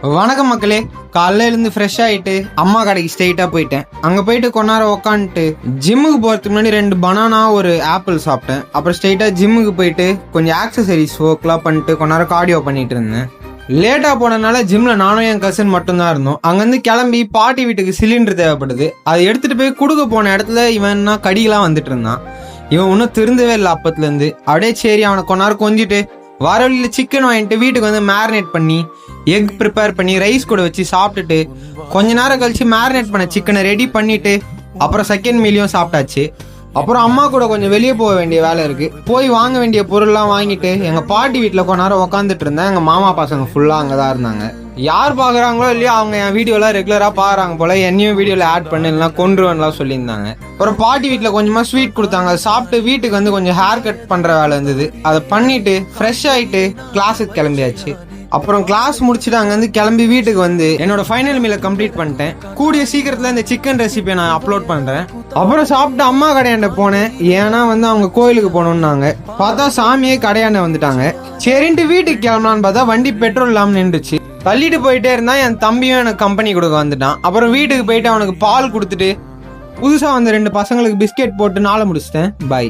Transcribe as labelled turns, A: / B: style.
A: வணக்கம் மக்களே. காலையில இருந்து ஃப்ரெஷ் ஆயிட்டு அம்மா கடைக்கு ஸ்ட்ரெயிட்டா போயிட்டேன். அங்க போயிட்டு கொஞ்ச நேரம் உட்காந்துட்டு ஜிம்முக்கு போறதுக்கு முன்னாடி 2 பனானா ஒரு ஆப்பிள் சாப்பிட்டேன். அப்புறம் ஸ்ட்ரெயிட்டா ஜிம்முக்கு போயிட்டு கொஞ்சம் ஆக்சசரிஸ் ஒர்க்லாம் பண்ணிட்டு கொஞ்ச நேரம் கார்டியோ பண்ணிட்டு இருந்தேன். லேட்டா போனதுனால ஜிம்ல நானும் என் கசின் மட்டும்தான் இருந்தோம். அங்கிருந்து கிளம்பி பாட்டி வீட்டுக்கு சிலிண்டர் தேவைப்படுது. அதை எடுத்துட்டு போய் கொடுக்க போன இடத்துல இவன் கடிகளாம் வந்துட்டு இருந்தான். இவன் ஒன்றும் திருந்தவே இல்லை அப்பத்துல இருந்து. அப்படியே சரி அவனை கொஞ்ச நேரம் கொஞ்சிட்டு வர வழியில் சிக்கன் வாங்கிட்டு வீட்டுக்கு வந்து மேரினேட் பண்ணி எக் ப்ரிப்பேர் பண்ணி ரைஸ் கூட வச்சு சாப்பிட்டுட்டு கொஞ்ச நேரம் கழிச்சு மேரினேட் பண்ண சிக்கனை ரெடி பண்ணிட்டு அப்புறம் செகண்ட் மீலையும் சாப்பிட்டாச்சு. அப்புறம் அம்மா கூட கொஞ்சம் வெளியே போக வேண்டிய வேலை இருக்கு. போய் வாங்க வேண்டிய பொருள்லாம் வாங்கிட்டு எங்க பாட்டி வீட்டில் கொஞ்ச நேரம் உட்காந்துட்டு இருந்தேன். எங்க மாமா பசங்க ஃபுல்லா அங்கதான் இருந்தாங்க. யார் பாக்குறாங்களோ இல்லையோ அவங்க என் வீடியோலாம் ரெகுலரா பாக்குறாங்க போல. என்னையும் வீடியோல ஆட் பண்ணி இல்லைனா கொண்டுருவன்லாம் சொல்லியிருந்தாங்க. அப்புறம் பாட்டி வீட்டில் கொஞ்சமா ஸ்வீட் கொடுத்தாங்க. சாப்பிட்டு வீட்டுக்கு வந்து கொஞ்சம் ஹேர் கட் பண்ற வேலை இருந்தது. அதை பண்ணிட்டு ஃப்ரெஷ் ஆயிட்டு கிளாஸுக்கு கிளம்பியாச்சு. அப்புறம் கிளாஸ் முடிச்சுட்டு அங்கேருந்து கிளம்பி வீட்டுக்கு வந்து என்னோட ஃபைனல் மீலை கம்ப்ளீட் பண்ணிட்டேன். கூடிய சீக்கிரத்தில் இந்த சிக்கன் ரெசிபியை நான் அப்லோட் பண்ணுறேன். அப்புறம் சாப்பிட்டு அம்மா கடையாண்ட போனேன். ஏன்னா வந்து அவங்க கோயிலுக்கு போகணுன்னாங்க. பார்த்தா சாமியே கடையாண்ட வந்துட்டாங்க. சரின்ட்டு வீட்டுக்கு கிளம்பலான்னு பார்த்தா வண்டி பெட்ரோல் இல்லாமல் நின்றுச்சு. தள்ளிட்டு போயிட்டே இருந்தா என் தம்பியும் எனக்கு கம்பெனி கொடுக்க வந்துட்டான். அப்புறம் வீட்டுக்கு போயிட்டு அவனுக்கு பால் கொடுத்துட்டு புதுசாக வந்த 2 பசங்களுக்கு பிஸ்கெட் போட்டு நாளை முடிச்சிட்டேன். பாய்.